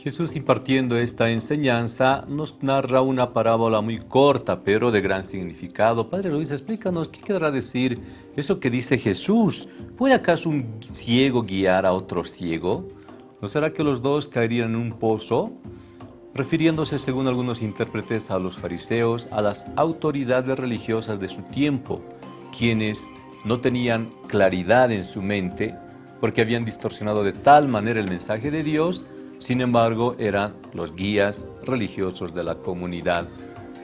Jesús, impartiendo esta enseñanza, nos narra una parábola muy corta, pero de gran significado. Padre Luis, explícanos qué querrá decir eso que dice Jesús. ¿Puede acaso un ciego guiar a otro ciego? ¿No será que los dos caerían en un pozo? Refiriéndose, según algunos intérpretes, a los fariseos, a las autoridades religiosas de su tiempo, quienes no tenían claridad en su mente porque habían distorsionado de tal manera el mensaje de Dios. Sin embargo, eran los guías religiosos de la comunidad.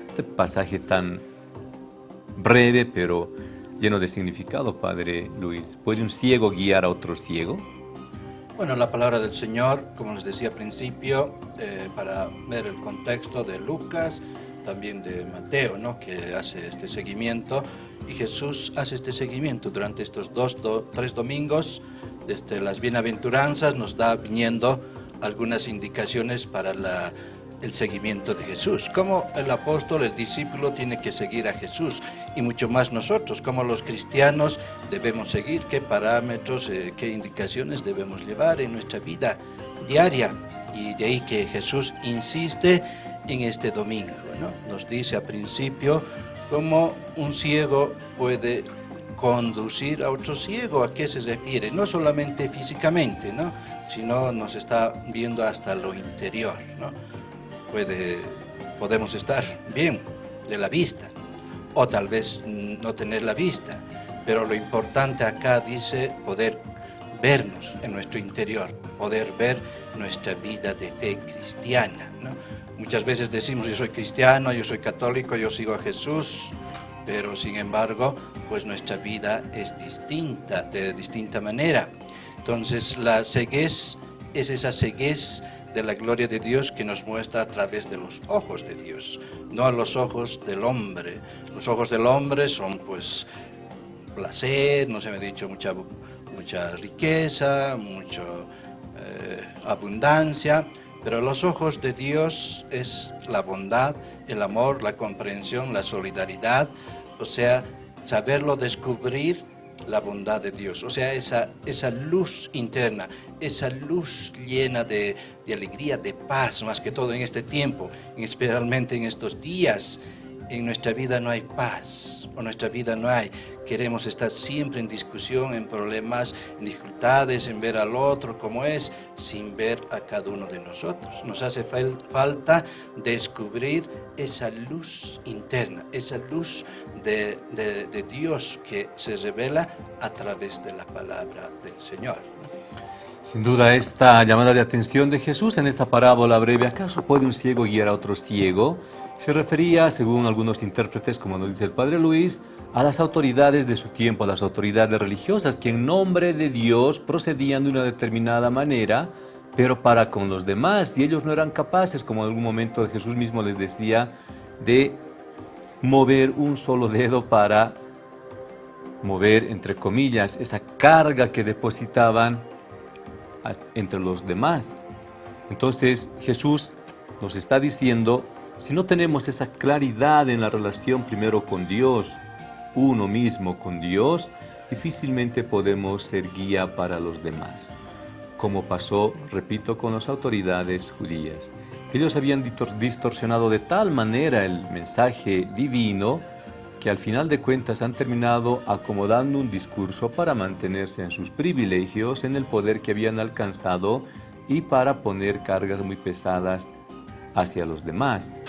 Este pasaje tan breve, pero lleno de significado, Padre Luis. ¿Puede un ciego guiar a otro ciego? Bueno, la palabra del Señor, como les decía al principio, para ver el contexto de Lucas, también de Mateo, ¿no?, que hace este seguimiento, y Jesús hace este seguimiento durante estos tres domingos, desde las bienaventuranzas nos da viniendo algunas indicaciones para el seguimiento de Jesús, cómo el apóstol, el discípulo tiene que seguir a Jesús, y mucho más nosotros, como los cristianos debemos seguir, qué parámetros, qué indicaciones debemos llevar en nuestra vida diaria. Y de ahí que Jesús insiste en este domingo, ¿no? Nos dice al principio cómo un ciego puede conducir a otro ciego. ¿A qué se refiere? No solamente físicamente, ¿no?, sino nos está viendo hasta lo interior, ¿no? Podemos estar bien de la vista, o tal vez no tener la vista, pero lo importante acá dice poder vernos en nuestro interior, poder ver nuestra vida de fe cristiana, ¿no? Muchas veces decimos, yo soy cristiano, yo soy católico, yo sigo a Jesús, pero sin embargo, pues nuestra vida es distinta, de distinta manera. Entonces la ceguez es esa ceguez de la gloria de Dios que nos muestra a través de los ojos de Dios, no a los ojos del hombre. Los ojos del hombre son pues placer, no se me ha dicho mucha riqueza, mucha abundancia, pero los ojos de Dios es la bondad, el amor, la comprensión, la solidaridad, o sea, saberlo descubrir, la bondad de Dios, o sea, esa luz interna, esa luz llena de alegría, de paz, más que todo en este tiempo, especialmente en estos días. En nuestra vida no hay paz, o nuestra vida no hay. Queremos estar siempre en discusión, en problemas, en dificultades, en ver al otro como es, sin ver a cada uno de nosotros. Nos hace falta descubrir esa luz interna, esa luz de Dios que se revela a través de la palabra del Señor. Sin duda, esta llamada de atención de Jesús en esta parábola breve, ¿acaso puede un ciego guiar a otro ciego?, se refería, según algunos intérpretes, como nos dice el Padre Luis, a las autoridades de su tiempo, a las autoridades religiosas, que en nombre de Dios procedían de una determinada manera, pero para con los demás, y ellos no eran capaces, como en algún momento Jesús mismo les decía, de mover un solo dedo para mover, entre comillas, esa carga que depositaban entre los demás. Entonces Jesús nos está diciendo, si no tenemos esa claridad en la relación primero con Dios, uno mismo con Dios, difícilmente podemos ser guía para los demás. Como pasó, repito, con las autoridades judías. Ellos habían distorsionado de tal manera el mensaje divino que al final de cuentas han terminado acomodando un discurso para mantenerse en sus privilegios, en el poder que habían alcanzado y para poner cargas muy pesadas hacia los demás.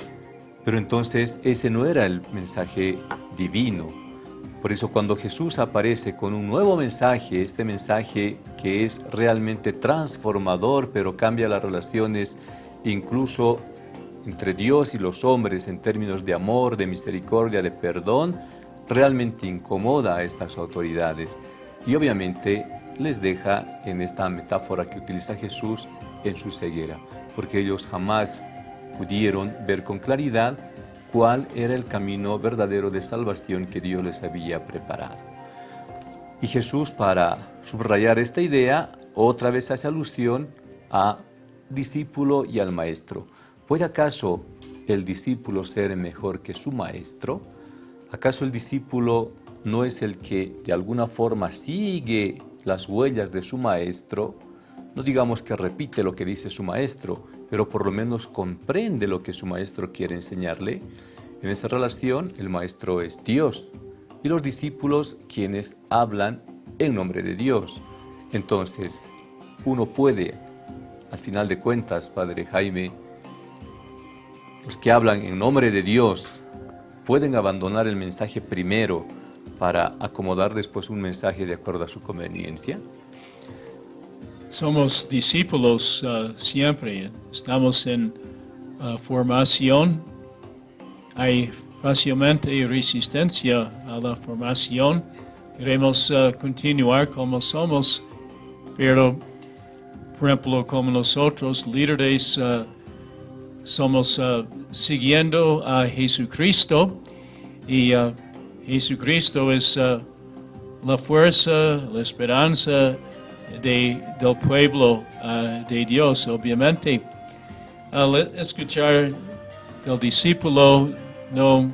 Pero entonces ese no era el mensaje divino. Por eso cuando Jesús aparece con un nuevo mensaje, este mensaje que es realmente transformador, pero cambia las relaciones incluso entre Dios y los hombres en términos de amor, de misericordia, de perdón, realmente incomoda a estas autoridades. Y obviamente les deja en esta metáfora que utiliza Jesús en su ceguera, porque ellos jamás pudieron ver con claridad cuál era el camino verdadero de salvación que Dios les había preparado. Y Jesús, para subrayar esta idea, otra vez hace alusión a discípulo y al maestro. ¿Puede acaso el discípulo ser mejor que su maestro? ¿Acaso el discípulo no es el que de alguna forma sigue las huellas de su maestro? No digamos que repite lo que dice su maestro, pero por lo menos comprende lo que su maestro quiere enseñarle. En esa relación, el maestro es Dios y los discípulos quienes hablan en nombre de Dios. Entonces, uno puede, al final de cuentas, Padre Jaime, los que hablan en nombre de Dios pueden abandonar el mensaje primero para acomodar después un mensaje de acuerdo a su conveniencia. Somos discípulos siempre, estamos en formación, hay fácilmente resistencia a la formación, queremos continuar como somos, pero por ejemplo como nosotros líderes somos siguiendo a Jesucristo y Jesucristo es la fuerza, la esperanza del pueblo de Dios, obviamente. Al escuchar del discípulo no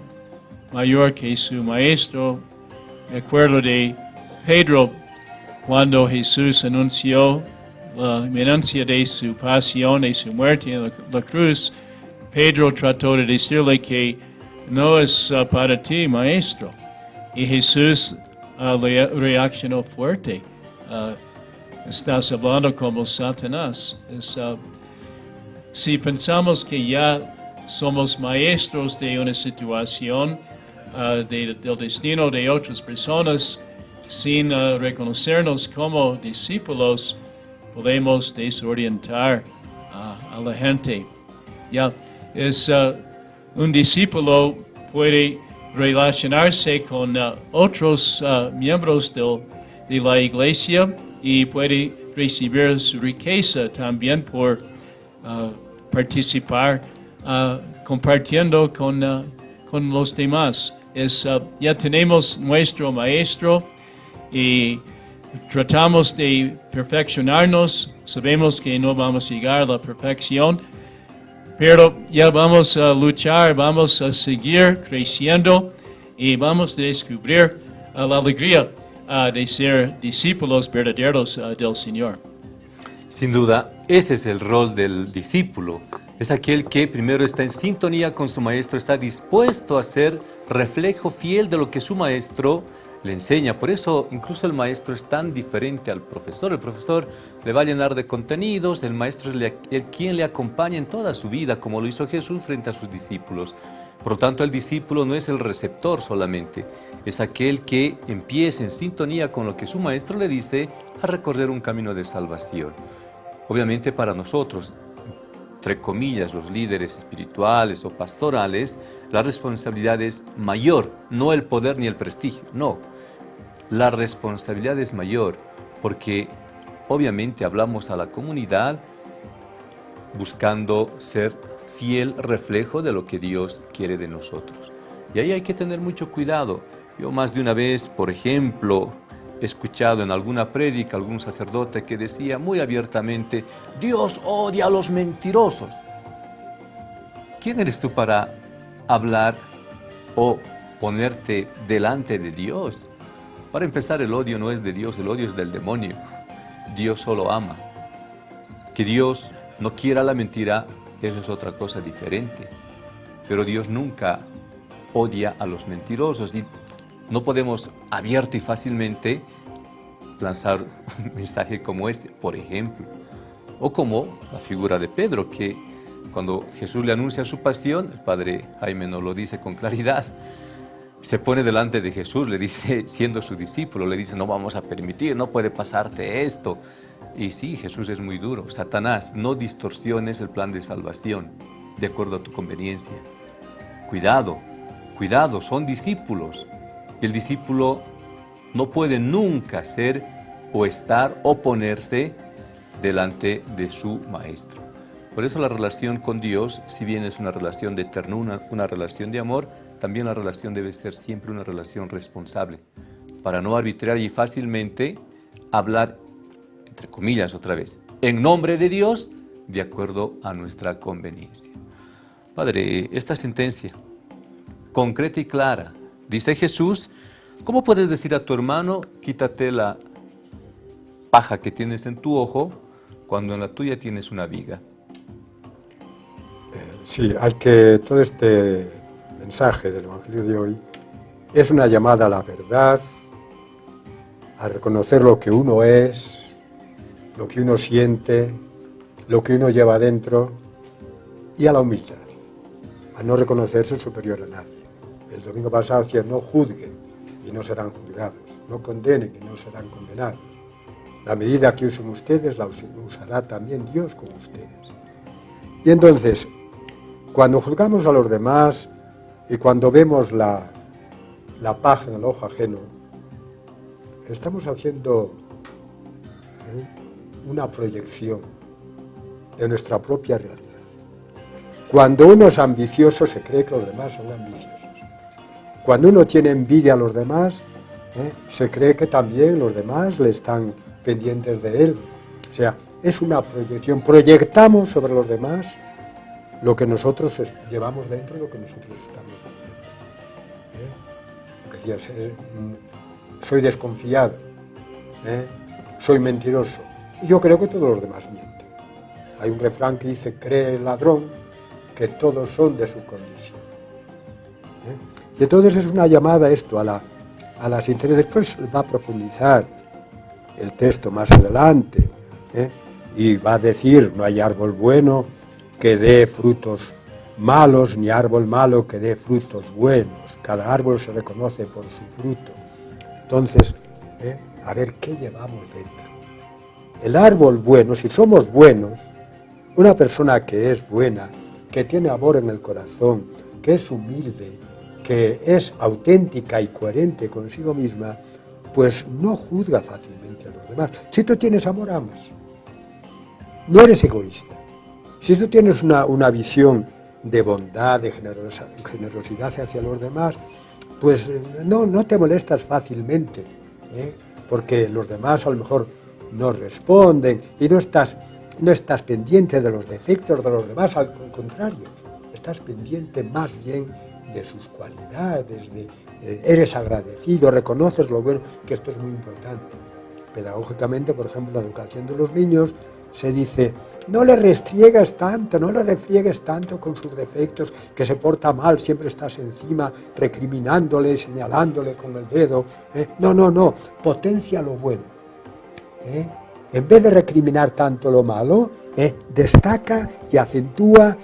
mayor que su maestro, me acuerdo de Pedro cuando Jesús anunció la inminencia de su pasión y su muerte en la cruz. Pedro trató de decirle que no es para ti, maestro. Y Jesús reaccionó fuerte. Estás hablando como Satanás. Si pensamos que ya somos maestros de una situación, del destino de otras personas, sin reconocernos como discípulos, podemos desorientar a la gente. Ya es un discípulo puede relacionarse con otros miembros de la iglesia y puede recibir su riqueza también por participar compartiendo con los demás. Ya tenemos nuestro maestro y tratamos de perfeccionarnos, sabemos que no vamos a llegar a la perfección, pero ya vamos a luchar, vamos a seguir creciendo y vamos a descubrir la alegría de ser discípulos verdaderos del Señor. Sin duda, ese es el rol del discípulo. Es aquel que primero está en sintonía con su maestro, está dispuesto a ser reflejo fiel de lo que su maestro le enseña. Por eso incluso el maestro es tan diferente al profesor. El profesor le va a llenar de contenidos, el maestro es quien le acompaña en toda su vida, como lo hizo Jesús frente a sus discípulos. Por lo tanto, el discípulo no es el receptor solamente, es aquel que empieza en sintonía con lo que su maestro le dice a recorrer un camino de salvación. Obviamente para nosotros, entre comillas, los líderes espirituales o pastorales, la responsabilidad es mayor, no el poder ni el prestigio, no. La responsabilidad es mayor porque obviamente hablamos a la comunidad buscando ser fiel reflejo de lo que Dios quiere de nosotros. Y ahí hay que tener mucho cuidado. Yo más de una vez, por ejemplo, he escuchado en alguna prédica algún sacerdote que decía muy abiertamente: Dios odia a los mentirosos. ¿Quién eres tú para hablar o ponerte delante de Dios? Para empezar, el odio no es de Dios, el odio es del demonio. Dios solo ama. Que Dios no quiera la mentira, eso es otra cosa diferente. Pero Dios nunca odia a los mentirosos y no podemos abierto y fácilmente lanzar un mensaje como este, por ejemplo. O como la figura de Pedro, que cuando Jesús le anuncia su pasión, el padre Jaime nos lo dice con claridad, se pone delante de Jesús, le dice, siendo su discípulo, le dice: no vamos a permitir, no puede pasarte esto. Y sí, Jesús es muy duro. Satanás, no distorsiones el plan de salvación de acuerdo a tu conveniencia. Cuidado, cuidado, son discípulos. El discípulo no puede nunca ser o estar o ponerse delante de su maestro. Por eso la relación con Dios, si bien es una relación de ternura, una relación de amor, también la relación debe ser siempre una relación responsable, para no arbitrar y fácilmente hablar, entre comillas otra vez, en nombre de Dios, de acuerdo a nuestra conveniencia. Padre, esta sentencia concreta y clara, dice Jesús: ¿cómo puedes decir a tu hermano, quítate la paja que tienes en tu ojo, cuando en la tuya tienes una viga? Sí, hay que todo este mensaje del Evangelio de hoy es una llamada a la verdad, a reconocer lo que uno es, lo que uno siente, lo que uno lleva dentro, y a la humildad, a no reconocerse superior a nadie. El domingo pasado decía, no juzguen y no serán juzgados, no condenen y no serán condenados. La medida que usen ustedes la usará también Dios con ustedes. Y entonces, cuando juzgamos a los demás y cuando vemos la paja en el ojo ajeno, estamos haciendo una proyección de nuestra propia realidad. Cuando uno es ambicioso, se cree que los demás son ambiciosos. Cuando uno tiene envidia a los demás, se cree que también los demás le están pendientes de él. O sea, es una proyección. Proyectamos sobre los demás lo que nosotros llevamos dentro, lo que nosotros estamos viviendo. Lo que decías, soy desconfiado, soy mentiroso. Y yo creo que todos los demás mienten. Hay un refrán que dice, cree el ladrón que todos son de su condición. Y entonces es una llamada esto a la sinceridad. Después va a profundizar el texto más adelante, y va a decir, no hay árbol bueno que dé frutos malos, ni árbol malo que dé frutos buenos. Cada árbol se reconoce por su fruto. Entonces, a ver qué llevamos dentro. El árbol bueno, si somos buenos, una persona que es buena, que tiene amor en el corazón, que es humilde, que es auténtica y coherente consigo misma, pues no juzga fácilmente a los demás. Si tú tienes amor, amas. No eres egoísta. Si tú tienes una visión de bondad, de generosidad hacia los demás, pues no te molestas fácilmente, porque los demás a lo mejor no responden y no estás pendiente de los defectos de los demás, al contrario, estás pendiente más bien de sus cualidades, eres agradecido, reconoces lo bueno, que esto es muy importante. Pedagógicamente, por ejemplo, en la educación de los niños se dice, no le restriegues tanto, no le refriegues tanto con sus defectos, que se porta mal, siempre estás encima, recriminándole, señalándole con el dedo. No, potencia lo bueno. En vez de recriminar tanto lo malo, destaca y acentúa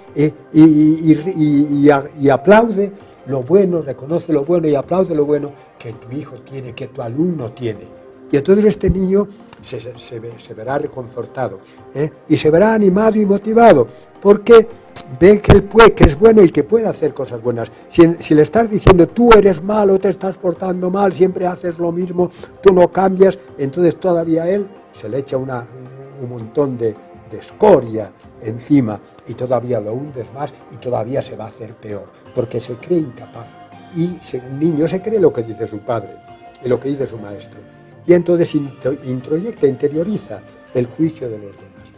y aplaude lo bueno, reconoce lo bueno y aplaude lo bueno que tu hijo tiene, que tu alumno tiene. Y entonces este niño se verá reconfortado, y se verá animado y motivado, porque ve que él puede, que es bueno y que puede hacer cosas buenas. Si le estás diciendo, tú eres malo, te estás portando mal, siempre haces lo mismo, tú no cambias, entonces todavía él se le echa un montón de escoria encima y todavía lo hundes más y todavía se va a hacer peor, porque se cree incapaz. Y un niño se cree lo que dice su padre y lo que dice su maestro. Y entonces introyecta, interioriza el juicio de los demás.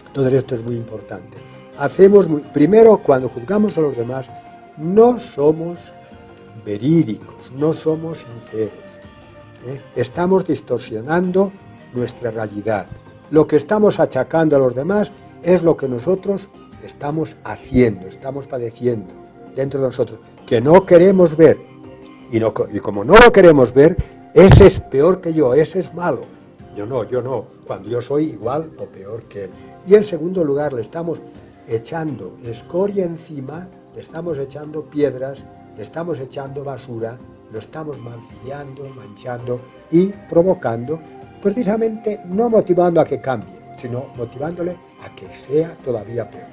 Entonces esto es muy importante. Primero, cuando juzgamos a los demás, no somos verídicos, no somos sinceros. Estamos distorsionando nuestra realidad. Lo que estamos achacando a los demás es lo que nosotros estamos haciendo, estamos padeciendo dentro de nosotros, que no queremos ver. Y como no lo queremos ver, ese es peor que yo, ese es malo. Yo no, cuando yo soy igual o peor que él. Y en segundo lugar, le estamos echando escoria encima, le estamos echando piedras, le estamos echando basura, lo estamos mancillando, manchando y provocando, precisamente no motivando a que cambie, sino motivándole a que sea todavía peor.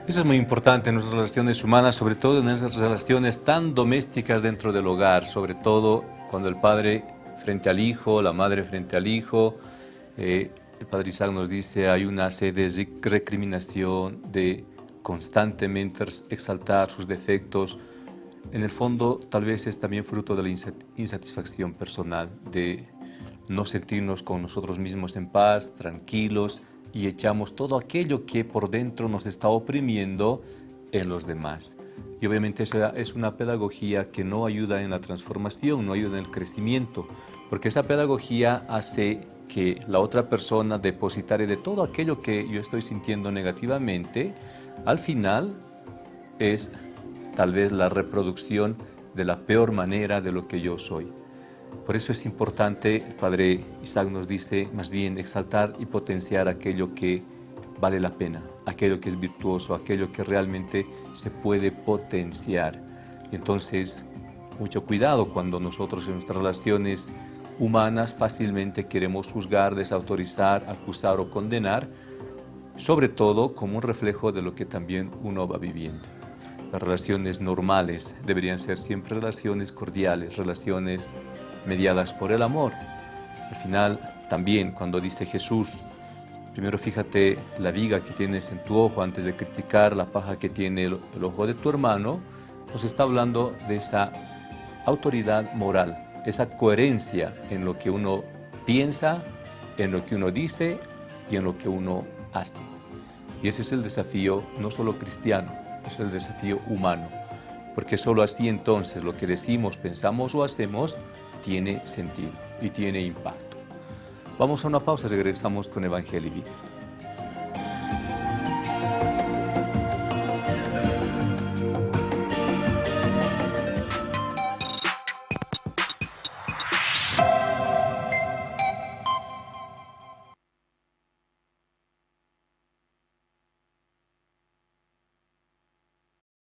Eso es muy importante en nuestras relaciones humanas, sobre todo en esas relaciones tan domésticas dentro del hogar, sobre todo cuando el padre frente al hijo, la madre frente al hijo. El padre Isaac nos dice, hay una sed de recriminación, de constantemente exaltar sus defectos. En el fondo, tal vez es también fruto de la insatisfacción personal, de no sentirnos con nosotros mismos en paz, tranquilos, y echamos todo aquello que por dentro nos está oprimiendo en los demás. Y obviamente esa es una pedagogía que no ayuda en la transformación, no ayuda en el crecimiento, porque esa pedagogía hace que la otra persona depositare de todo aquello que yo estoy sintiendo negativamente, al final es tal vez la reproducción de la peor manera de lo que yo soy. Por eso es importante, el Padre Isaac nos dice, más bien exaltar y potenciar aquello que vale la pena, aquello que es virtuoso, aquello que realmente se puede potenciar. Y entonces, mucho cuidado cuando nosotros en nuestras relaciones humanas fácilmente queremos juzgar, desautorizar, acusar o condenar, sobre todo como un reflejo de lo que también uno va viviendo. Las relaciones normales deberían ser siempre relaciones cordiales, relaciones mediadas por el amor. Al final, también cuando dice Jesús, primero fíjate la viga que tienes en tu ojo antes de criticar la paja que tiene el ojo de tu hermano, nos está hablando de esa autoridad moral, esa coherencia en lo que uno piensa, en lo que uno dice y en lo que uno hace. Y ese es el desafío no solo cristiano, es el desafío humano, porque solo así entonces lo que decimos, pensamos o hacemos tiene sentido y tiene impacto. Vamos a una pausa y regresamos con Evangelio y Vida.